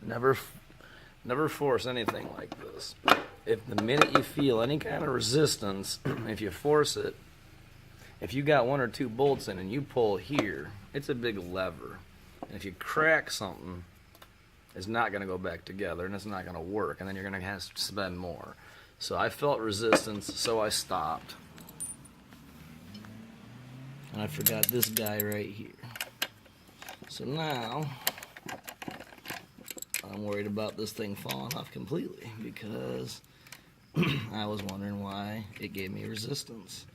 Never, never force anything like this. If the minute you feel any kind of resistance, if you force it, if you got 1 or 2 bolts in and you pull here, it's a big lever. And if you crack something, it's not going to go back together and it's not going to work, and then you're going to have to spend more. So I felt resistance, so I stopped. And I forgot this guy right here. So now I'm worried about this thing falling off completely because I was wondering why it gave me resistance.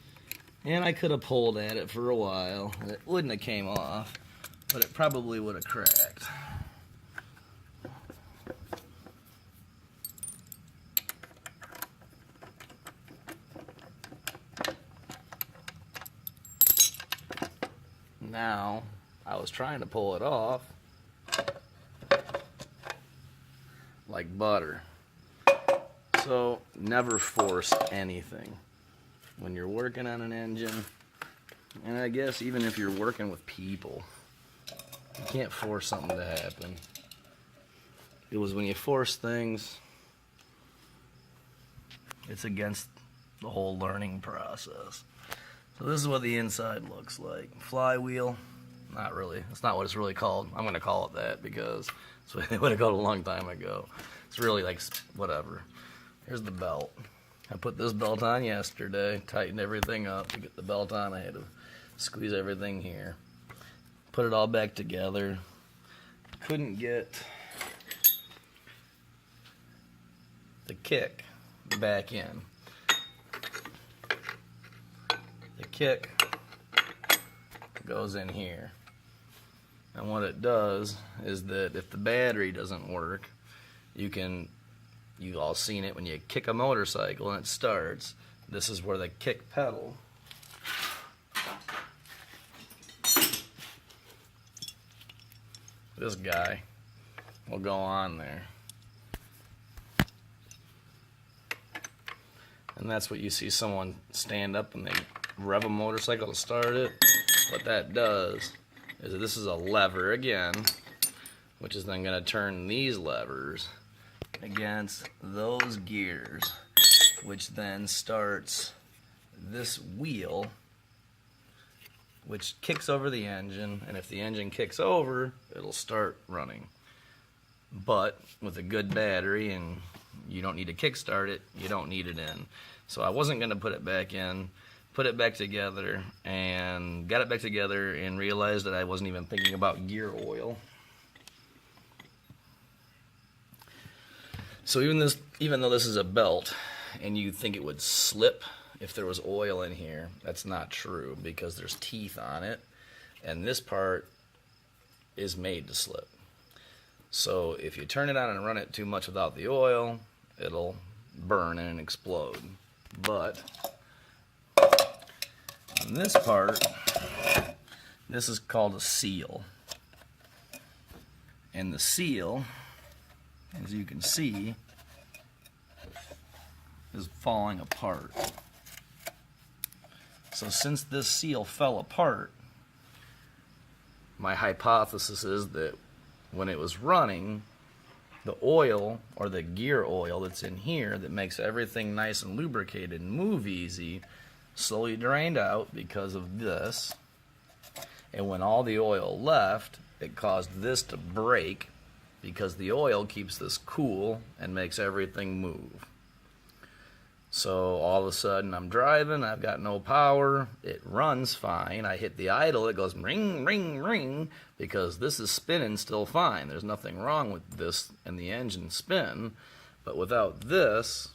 And I could have pulled at it for a while and it wouldn't have came off, but it probably would have cracked. Now, I was trying to pull it off like butter. So, never force anything when you're working on an engine. And I guess even if you're working with people, you can't force something to happen. It was when you force things, it's against the whole learning process. So this is what the inside looks like. Flywheel, not really. That's not what it's really called. I'm going to call it that because that's what they would have called it a long time ago. It's really like whatever. Here's the belt. I put this belt on yesterday, tightened everything up. To get the belt on, I had to squeeze everything here. Put it all back together. Couldn't get the kick back in. The kick goes in here. And what it does is that if the battery doesn't work, you've all seen it when you kick a motorcycle and it starts. This is where the kick pedal this guy will go on there. And that's what you see someone stand up and they rev a motorcycle to start it. What that does is that this is a lever again, which is then going to turn these levers against those gears, which then starts this wheel, which kicks over the engine, and if the engine kicks over, it'll start running. But with a good battery and you don't need to kickstart it, you don't need it in. So I wasn't going to put it back in, put it back together, and got it back together and realized that I wasn't even thinking about gear oil. So even though this is a belt and you think it would slip if there was oil in here, that's not true because there's teeth on it and this part is made to slip. So if you turn it on and run it too much without the oil, it'll burn and explode. But on this part, this is called a seal. And the seal, as you can see, is falling apart. So since this seal fell apart, my hypothesis is that when it was running, the oil, or the gear oil that's in here that makes everything nice and lubricated and move easy, slowly drained out because of this. And when all the oil left, it caused this to break because the oil keeps this cool and makes everything move. So all of a sudden I'm driving, I've got no power, it runs fine, I hit the idle, it goes ring, ring, ring, because this is spinning still fine. There's nothing wrong with this and the engine spin, but without this,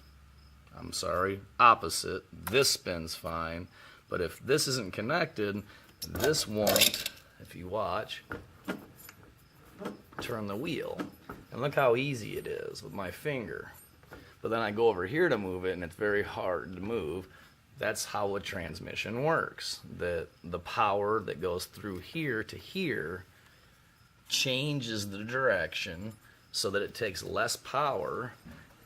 I'm sorry, opposite, this spins fine, but if this isn't connected, this won't, if you watch, turn the wheel. And look how easy it is with my finger. But then I go over here to move it and it's very hard to move. That's how a transmission works. The power that goes through here to here changes the direction so that it takes less power,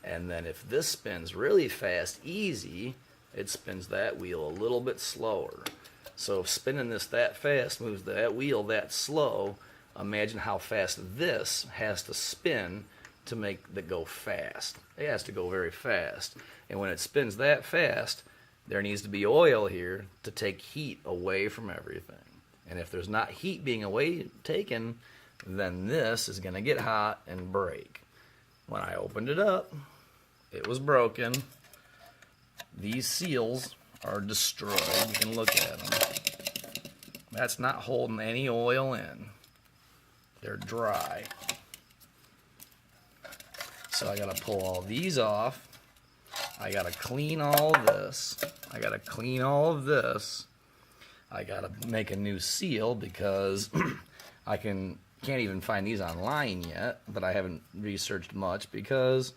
and then if this spins really fast, easy, it spins that wheel a little bit slower. So if spinning this that fast moves that wheel that slow, imagine how fast this has to spin to make that go fast. It has to go very fast. And when it spins that fast, there needs to be oil here to take heat away from everything. And if there's not heat being taken, then this is going to get hot and break. When I opened it up, it was broken. These seals are destroyed. You can look at them. That's not holding any oil in. They're dry. So I got to pull all these off. I got to clean all of this. I got to clean all of this. I got to make a new seal because I can't even find these online yet, but I haven't researched much because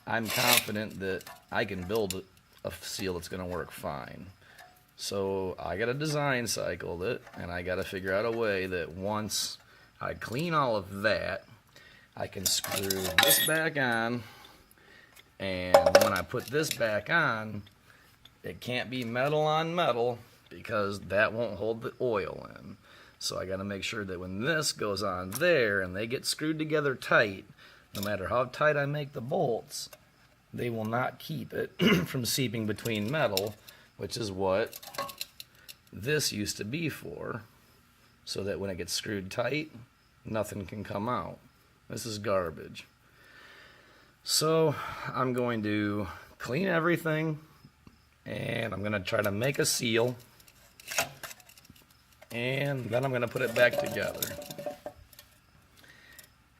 I'm confident that I can build a seal that's going to work fine. So I got to design cycle it, and I got to figure out a way that once I clean all of that, I can screw this back on, and when I put this back on, it can't be metal on metal because that won't hold the oil in. So I got to make sure that when this goes on there and they get screwed together tight, no matter how tight I make the bolts, they will not keep it from seeping between metal, which is what this used to be for, so that when it gets screwed tight, nothing can come out. This is garbage. So I'm going to clean everything, and I'm going to try to make a seal, and then I'm going to put it back together.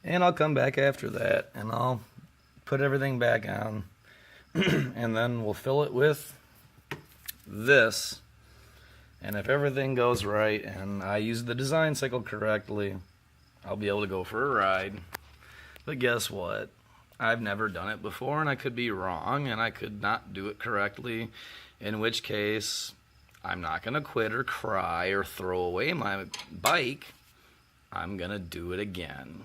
And I'll come back after that, and I'll put everything back on, and then we'll fill it with this. And if everything goes right and I use the design cycle correctly, I'll be able to go for a ride. But guess what? I've never done it before, and I could be wrong, and I could not do it correctly, in which case I'm not going to quit or cry or throw away my bike. I'm going to do it again.